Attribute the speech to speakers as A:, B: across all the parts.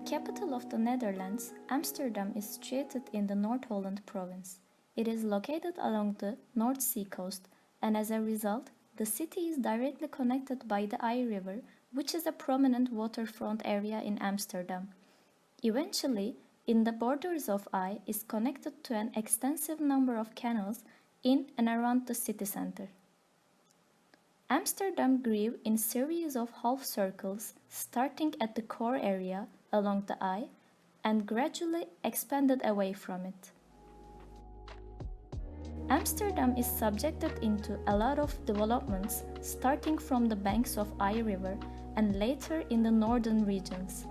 A: Capital of the Netherlands, Amsterdam is situated in the North Holland province. It is located along the North Sea coast, and as a result, the city is directly connected by the Ij River, which is a prominent waterfront area in Amsterdam. Eventually, in the borders of Ij is connected to an extensive number of canals in and around the city center. Amsterdam grew in series of half circles starting at the core area along the Ij and gradually expanded away from it. Amsterdam is subjected into a lot of developments starting from the banks of Ij River and later in the northern regions.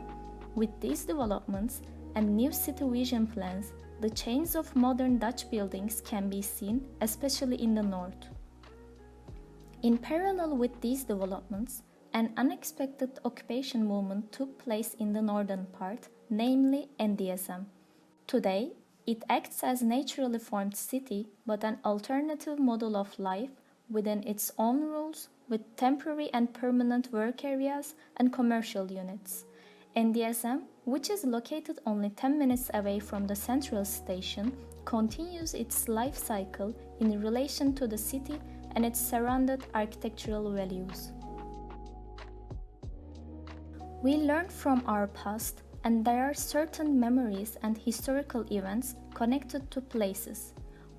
A: With these developments and new city vision plans, the chains of modern Dutch buildings can be seen, especially in the north. In parallel with these developments, an unexpected occupation movement took place in the northern part, namely NDSM. Today, it acts as a naturally formed city but an alternative model of life within its own rules with temporary and permanent work areas and commercial units. NDSM, which is located only 10 minutes away from the central station, continues its life cycle in relation to the city and its surrounded architectural values. We learn from our past, and there are certain memories and historical events connected to places.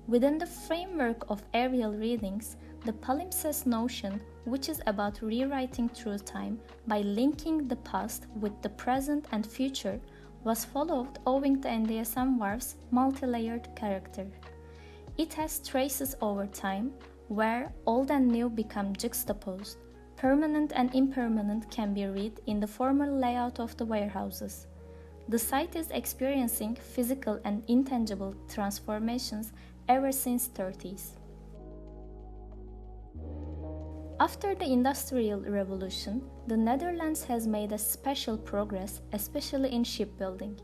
A: Within the framework of aerial readings, the palimpsest notion, which is about rewriting through time by linking the past with the present and future, was followed owing to NDSM Wharf's multi-layered character. It has traces over time, where old and new become juxtaposed. Permanent and impermanent can be read in the former layout of the warehouses. The site is experiencing physical and intangible transformations ever since 30s. After the Industrial Revolution, the Netherlands has made a special progress, especially in shipbuilding.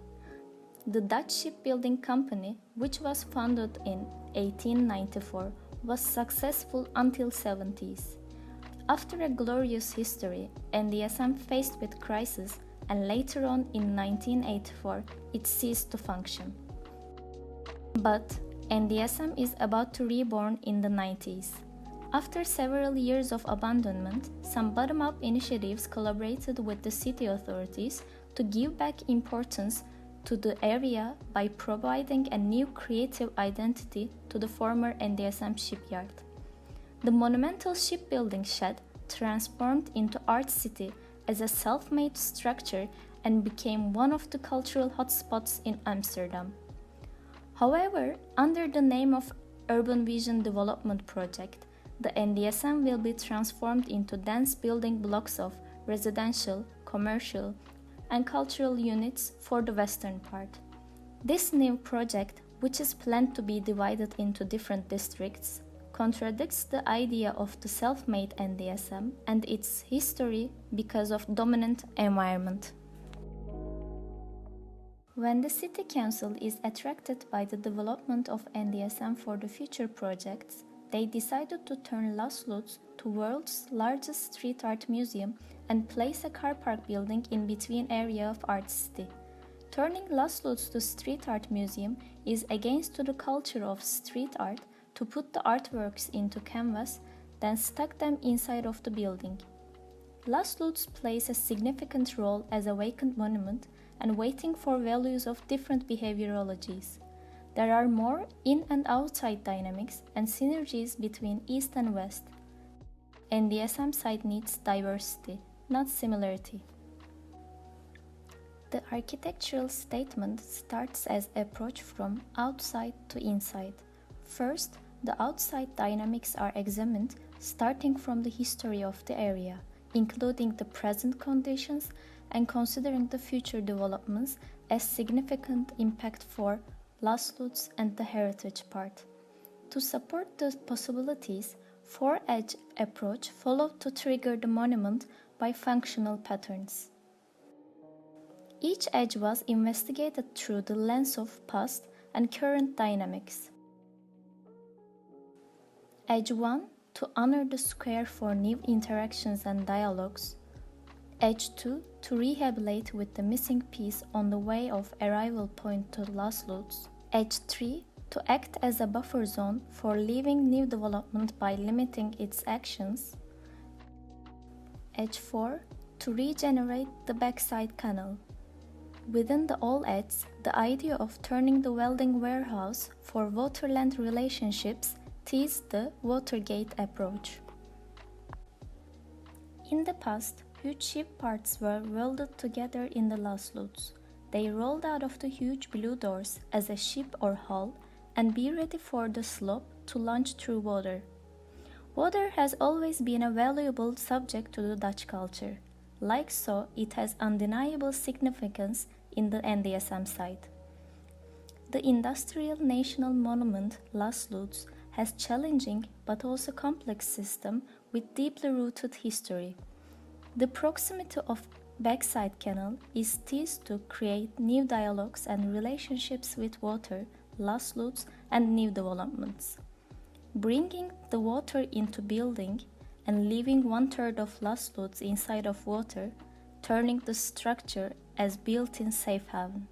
A: The Dutch Shipbuilding Company, which was founded in 1894, was successful until 70s. After a glorious history, NDSM faced with crisis, and later on in 1984, it ceased to function. But NDSM is about to reborn in the 90s. After several years of abandonment, some bottom-up initiatives collaborated with the city authorities to give back importance to the area by providing a new creative identity to the former NDSM shipyard. The monumental shipbuilding shed transformed into Art City as a self-made structure and became one of the cultural hotspots in Amsterdam. However, under the name of Urban Vision Development Project, the NDSM will be transformed into dense building blocks of residential, commercial, and cultural units for the western part. This new project, which is planned to be divided into different districts, contradicts the idea of the self-made NDSM and its history because of dominant environment. When the City Council is attracted by the development of NDSM for the future projects, they decided to turn Lasloods to world's largest street art museum and place a car park building in between area of Art City. Turning Lasloods to street art museum is against to the culture of street art to put the artworks into canvas, then stuck them inside of the building. Lasloods plays a significant role as a vacant monument and waiting for values of different behaviorologies. There are more in and outside dynamics and synergies between East and West. NDSM site needs diversity, not similarity. The architectural statement starts as approach from outside to inside. First, the outside dynamics are examined starting from the history of the area, including the present conditions and considering the future developments as significant impact for Lasloods and the heritage part. To support the possibilities, four-edge approach followed to trigger the monument by functional patterns. Each edge was investigated through the lens of past and current dynamics. Edge 1 to honor the square for new interactions and dialogues. Edge 2 to rehabilitate with the missing piece on the way of arrival point to Lasloods. Edge 3 to act as a buffer zone for leaving new development by limiting its actions. Edge 4 to regenerate the backside canal. Within the all edges, the idea of turning the welding warehouse for waterland relationships teased the Watergate approach. In the past, huge ship parts were welded together in the Lasloods. They rolled out of the huge blue doors as a ship or hull and be ready for the slope to launch through water. Water has always been a valuable subject to the Dutch culture. Like so, it has undeniable significance in the NDSM site. The Industrial National Monument Lasloods has challenging but also complex system with deeply rooted history. The proximity of backside canal is teased to create new dialogues and relationships with water, Lasloods and new developments. Bringing the water into building and leaving 1/3 of Lasloods inside of water, turning the structure as built-in safe haven.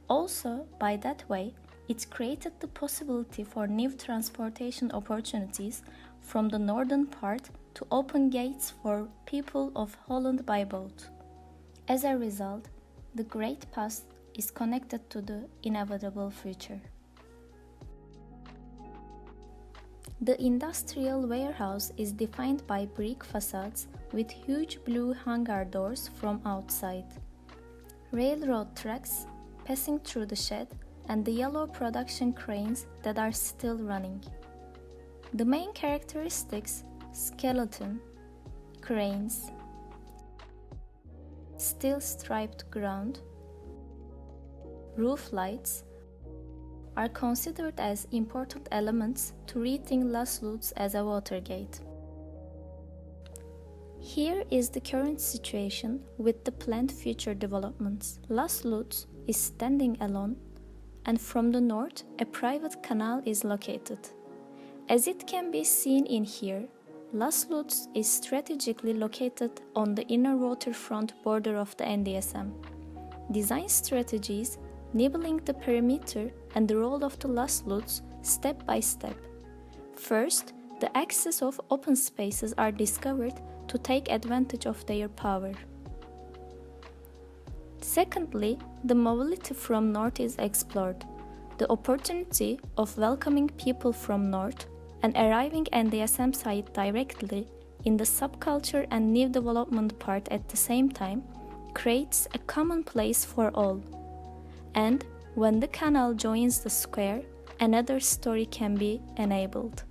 A: Also, by that way, it created the possibility for new transportation opportunities from the northern part to open gates for people of Holland by boat. As a result, the great past is connected to the inevitable future. The industrial warehouse is defined by brick facades with huge blue hangar doors from outside, railroad tracks passing through the shed, and the yellow production cranes that are still running. The main characteristics: skeleton, cranes, steel striped ground, roof lights, are considered as important elements to rethink Lasloods as a Watergate. Here is the current situation with the planned future developments. Lasloods is standing alone, and from the north a private canal is located. As it can be seen in here, Lasloods is strategically located on the inner waterfront border of the NDSM. Design strategies nibbling the perimeter and the role of the Lasloods step by step. First, the access of open spaces are discovered to take advantage of their power. Secondly, the mobility from north is explored. The opportunity of welcoming people from north and arriving at the NDSM site directly in the subculture and new development part at the same time creates a common place for all. And when the canal joins the square, another story can be enabled.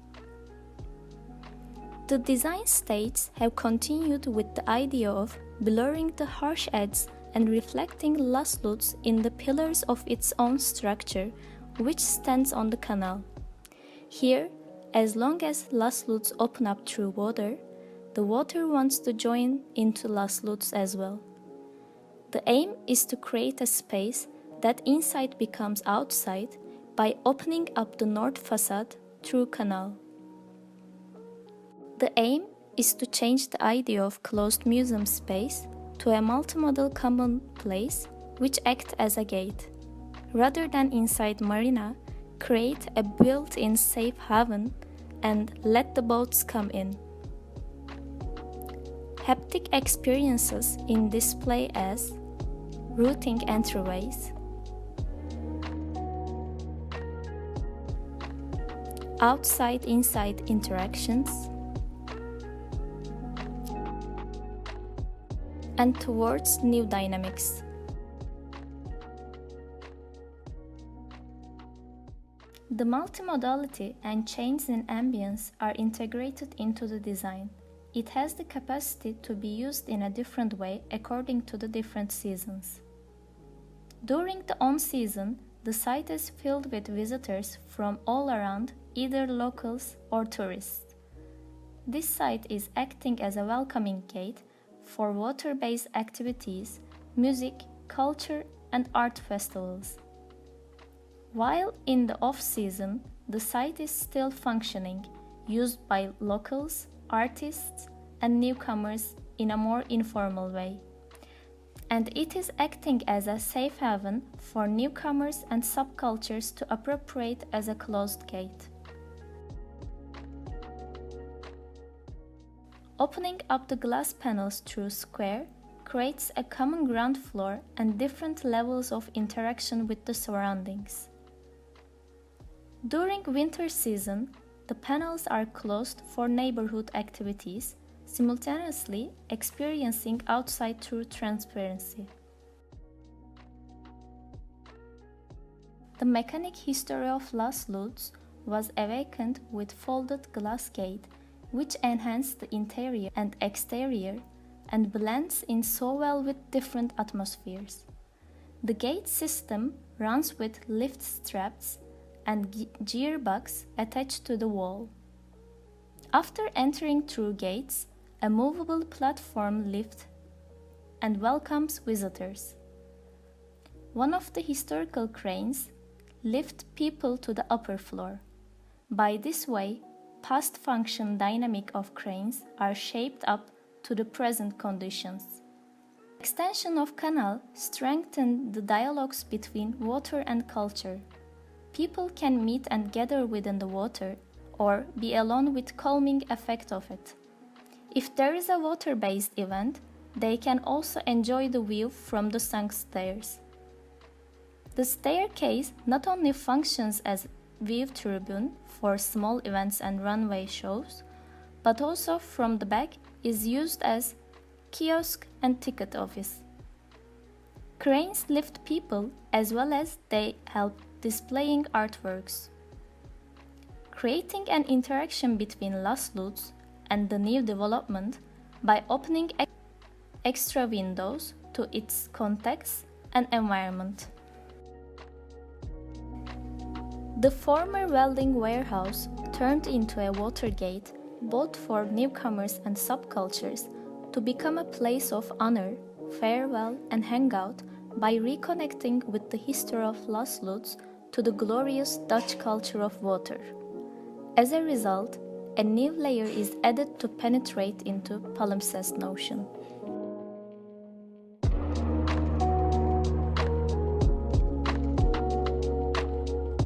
A: The design stages have continued with the idea of blurring the harsh edges and reflecting Lasloods in the pillars of its own structure, which stands on the canal. Here, as long as Lasloods open up through water, the water wants to join into Lasloods as well. The aim is to create a space that inside becomes outside by opening up the north facade through canal. The aim is to change the idea of closed museum space to a multimodal common place which acts as a gate. Rather than inside marina, create a built-in safe haven and let the boats come in. Haptic experiences in display as routing entryways, outside-inside interactions, and towards new dynamics. The multimodality and change in ambience are integrated into the design. It has the capacity to be used in a different way according to the different seasons. During the on-season, the site is filled with visitors from all around, either locals or tourists. This site is acting as a welcoming gate for water-based activities, music, culture, and art festivals. While in the off-season, the site is still functioning, used by locals, artists, and newcomers in a more informal way. And it is acting as a safe haven for newcomers and subcultures to appropriate as a closed gate. Opening up the glass panels through square creates a common ground floor and different levels of interaction with the surroundings. During winter season, the panels are closed for neighborhood activities, simultaneously experiencing outside through transparency. The mechanic history of Lasloods was awakened with folded glass gate, which enhanced the interior and exterior and blends in so well with different atmospheres. The gate system runs with lift straps and gearbox attached to the wall. After entering through gates, a movable platform lifts and welcomes visitors. One of the historical cranes lifts people to the upper floor. By this way, past function dynamic of cranes are shaped up to the present conditions. Extension of canal strengthened the dialogues between water and culture. People can meet and gather within the water or be alone with calming effect of it. If there is a water-based event, they can also enjoy the view from the sunk stairs. The staircase not only functions as view tribune for small events and runway shows, but also from the back is used as kiosk and ticket office. Cranes lift people as well as they help displaying artworks. Creating an interaction between Lasloods and the new development by opening extra windows to its context and environment. The former welding warehouse turned into a Watergate both for newcomers and subcultures to become a place of honor, farewell, and hangout by reconnecting with the history of Lasloods to the glorious Dutch culture of water. As a result, a new layer is added to penetrate into palimpsest notion.